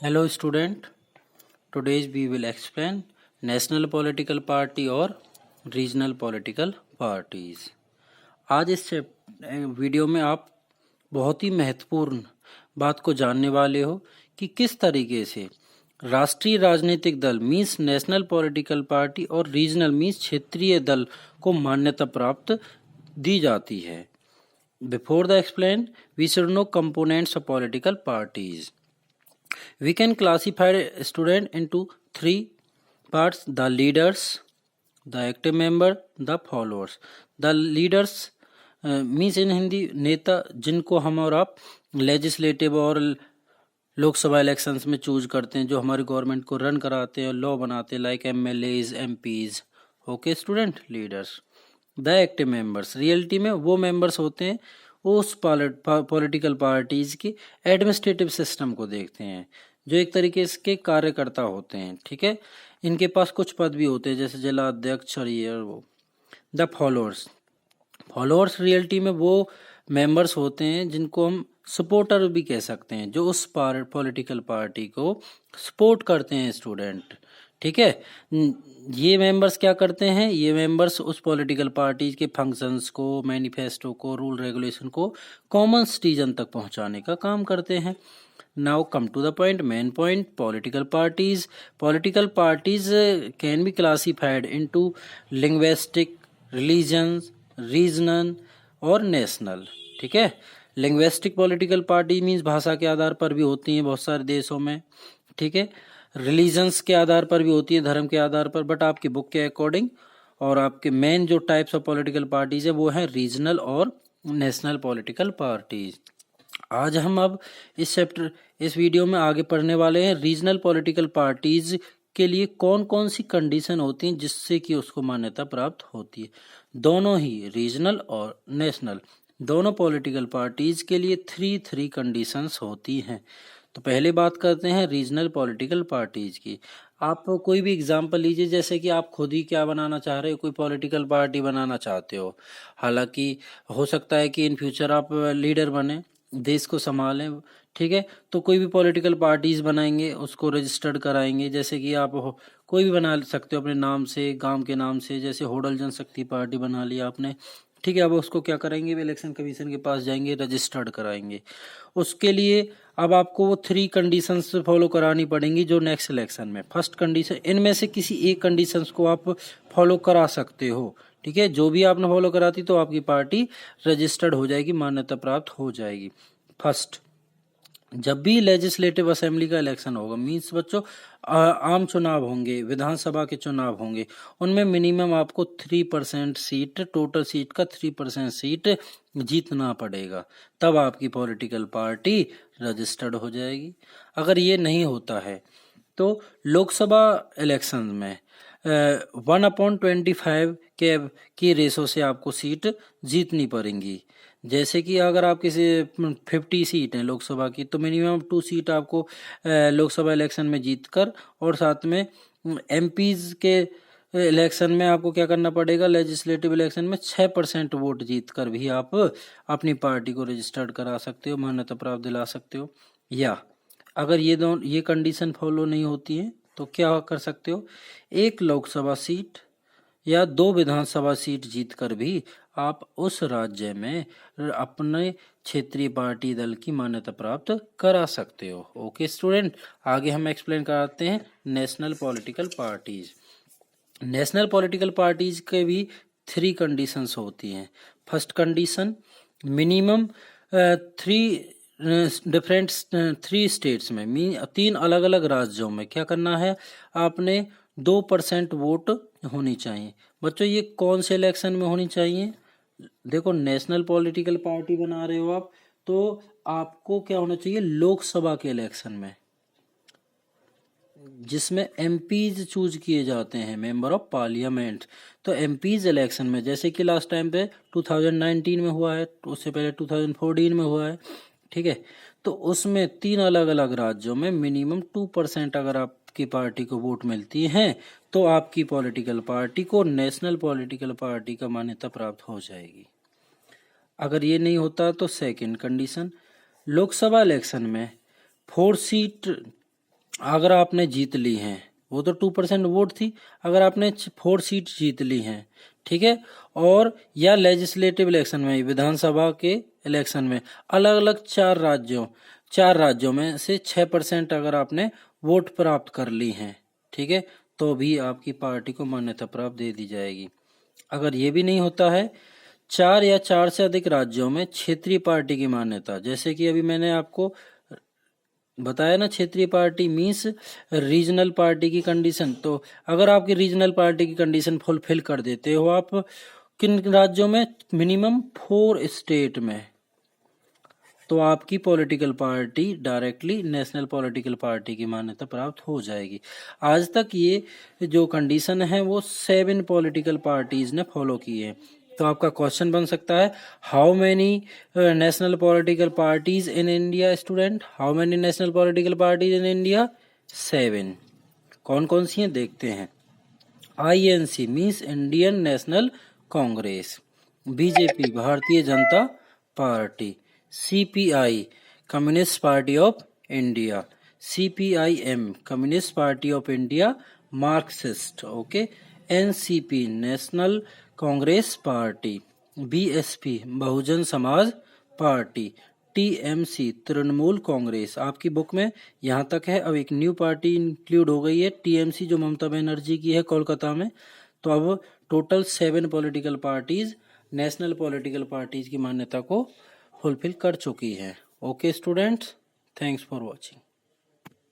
Hello student, today we will explain national political party और regional political parties। आज इस video में आप बहुत ही महत्वपूर्ण बात को जानने वाले हो कि किस तरीके से राष्ट्रीय राजनीतिक दल मीन्स नेशनल पॉलिटिकल पार्टी और रीजनल मीन्स क्षेत्रीय दल को मान्यता प्राप्त दी जाती है। Before the explain we should know components of political parties. We can classify a student into three parts: the leaders, the active member, the followers. The leaders means in Hindi नेता, जिनको हम और आप लेजिस्लेटिव और लोकसभा इलेक्शंस में choose करते हैं, जो हमारी गवर्नमेंट को रन कराते हैं और लॉ बनाते हैं, like MLAs, MPs। Okay student, leaders. The active members reality में वो मेंबर्स होते हैं उस पॉलिटिकल पार्टीज की एडमिनिस्ट्रेटिव सिस्टम को देखते हैं, जो एक तरीके के कार्यकर्ता होते हैं। ठीक है, इनके पास कुछ पद भी होते हैं जैसे जिला अध्यक्ष और ये वो। द फॉलोअर्स रियलिटी में वो मेंबर्स होते हैं जिनको हम सपोर्टर भी कह सकते हैं, जो उस पॉलिटिकल पार्टी को सपोर्ट करते हैं स्टूडेंट। ठीक है, ये मेंबर्स क्या करते हैं? ये मेंबर्स उस पॉलिटिकल पार्टी के फंक्शंस को, मैनिफेस्टो को, रूल रेगुलेशन को कॉमन सिटीजन तक पहुंचाने का काम करते हैं। Now come to the point, main point. Political parties can be classified into linguistic, religions, regional और नेशनल। ठीक है, लिंग्विस्टिक पॉलिटिकल पार्टी मीन्स भाषा के आधार पर भी होती हैं बहुत सारे देशों में। ठीक है, रिलीजन्स के आधार पर भी होती है, धर्म के आधार पर, बट आपकी बुक के अकॉर्डिंग। और आपके मेन जो टाइप्स ऑफ पॉलिटिकल पार्टीज है वो है रीजनल और नेशनल पॉलिटिकल पार्टीज। आज हम अब इस वीडियो में आगे पढ़ने वाले हैं रीजनल पॉलिटिकल पार्टीज के लिए कौन कौन सी कंडीशन होती हैं जिससे कि उसको मान्यता प्राप्त होती है। दोनों ही रीजनल और नेशनल, दोनों पॉलिटिकल पार्टीज के लिए थ्री कंडीशंस होती हैं। तो पहले बात करते हैं रीजनल पॉलिटिकल पार्टीज की। आप कोई भी एग्जांपल लीजिए, जैसे कि आप खुद ही क्या बनाना चाह रहे हो, कोई पॉलिटिकल पार्टी बनाना चाहते हो। हालांकि हो सकता है कि इन फ्यूचर आप लीडर बने, देश को संभालें। ठीक है, तो कोई भी पॉलिटिकल पार्टीज बनाएंगे, उसको रजिस्टर्ड कराएंगे। जैसे कि आप कोई भी बना सकते हो अपने नाम से, गांव के नाम से, जैसे होडल जनशक्ति पार्टी बना लिया आपने। ठीक है, अब उसको क्या करेंगे, इलेक्शन कमीशन के पास जाएंगे, रजिस्टर्ड कराएंगे। उसके लिए अब आपको वो 3 कंडीशंस फॉलो करानी पड़ेंगी जो नेक्स्ट इलेक्शन में। फर्स्ट कंडीशन, इनमें से किसी एक कंडीशंस को आप फॉलो करा सकते हो। ठीक है, जो भी आपने फॉलो कराती तो आपकी पार्टी रजिस्टर्ड हो जाएगी, मान्यता प्राप्त हो जाएगी। फर्स्ट, जब भी लेजिस्लेटिव असेंबली का इलेक्शन होगा, मीन्स बच्चों आम चुनाव होंगे, विधानसभा के चुनाव होंगे, उनमें मिनिमम आपको 3% सीट, टोटल सीट का 3% सीट जीतना पड़ेगा, तब आपकी पॉलिटिकल पार्टी रजिस्टर्ड हो जाएगी। अगर ये नहीं होता है तो लोकसभा इलेक्शन में 1/25 की रेशो से आपको सीट जीतनी पड़ेंगी। जैसे कि अगर आप किसी 50 सीट हैं लोकसभा की, तो मिनिमम 2 सीट आपको लोकसभा इलेक्शन में जीतकर, और साथ में MPs के इलेक्शन में आपको क्या करना पड़ेगा, लेजिस्लेटिव इलेक्शन में 6% वोट जीतकर भी आप अपनी पार्टी को रजिस्टर्ड करा सकते हो, मान्यता प्राप्त दिला सकते हो। या अगर ये कंडीशन फॉलो नहीं होती है तो क्या कर सकते हो, एक लोकसभा सीट या 2 विधानसभा सीट जीतकर भी आप उस राज्य में अपने क्षेत्रीय पार्टी दल की मान्यता प्राप्त करा सकते हो। ओके स्टूडेंट, आगे हम एक्सप्लेन कराते हैं national political parties. National political parties के भी 3 कंडीशंस होती हैं। फर्स्ट कंडीशन, मिनिमम 3 स्टेट्स में, 3 अलग अलग राज्यों में क्या करना है, आपने 2% वोट होनी चाहिए। बच्चों ये कौन से इलेक्शन में होनी चाहिए? देखो, नेशनल पॉलिटिकल पार्टी बना रहे हो आप, तो आपको क्या होना चाहिए, लोकसभा के इलेक्शन में, जिसमें MPs चूज किए जाते हैं, मेंबर ऑफ पार्लियामेंट। तो MPs इलेक्शन में, जैसे कि लास्ट टाइम पे 2019 में हुआ है, तो उससे पहले 2014 में हुआ है। ठीक है, तो उसमें 3 अलग अलग राज्यों में मिनिमम 2% अगर आपकी पार्टी को वोट मिलती है तो आपकी पॉलिटिकल पार्टी को नेशनल पॉलिटिकल पार्टी का मान्यता प्राप्त हो जाएगी। अगर ये नहीं होता तो सेकंड कंडीशन, लोकसभा इलेक्शन में 4 सीट अगर आपने जीत ली हैं, वो तो 2% वोट थी, अगर आपने 4 सीट जीत ली हैं, ठीक है, और या लेजिस्लेटिव इलेक्शन में, विधानसभा के इलेक्शन में अलग अलग 4 राज्यों में से 6% अगर आपने वोट प्राप्त कर ली हैं, ठीक है, तो भी आपकी पार्टी को मान्यता प्राप्त दे दी जाएगी। अगर ये भी नहीं होता है, 4 या 4 से अधिक राज्यों में क्षेत्रीय पार्टी की मान्यता, जैसे कि अभी मैंने आपको बताया ना, क्षेत्रीय पार्टी मीन्स रीजनल पार्टी की कंडीशन। तो अगर आपकी रीजनल पार्टी की कंडीशन फुलफिल कर देते हो आप किन राज्यों में, मिनिमम 4 स्टेट में, तो आपकी political party directly national political party की मान्यता प्राप्त हो जाएगी। आज तक ये जो कंडीशन है वो 7 पॉलिटिकल पार्टीज ने फॉलो की है। तो आपका क्वेश्चन बन सकता है, how many national political parties in India student, how many national political parties in India? 7। कौन कौन सी हैं देखते हैं। INC means Indian national Congress, BJP Bharatiya Janata party, CPI communist party of India, CPIM communist party of India Marxist, okay, NCP national Congress party, BSP Bahujan Samaj party, TMC Trinamool Congress. आपकी book में यहाँ तक है, अब एक न्यू पार्टी इंक्लूड हो गई है, TMC, जो ममता बनर्जी की है कोलकाता में। तो अब total 7 political parties national political parties की मान्यता को फुलफिल कर चुकी है। Okay students, thanks for watching.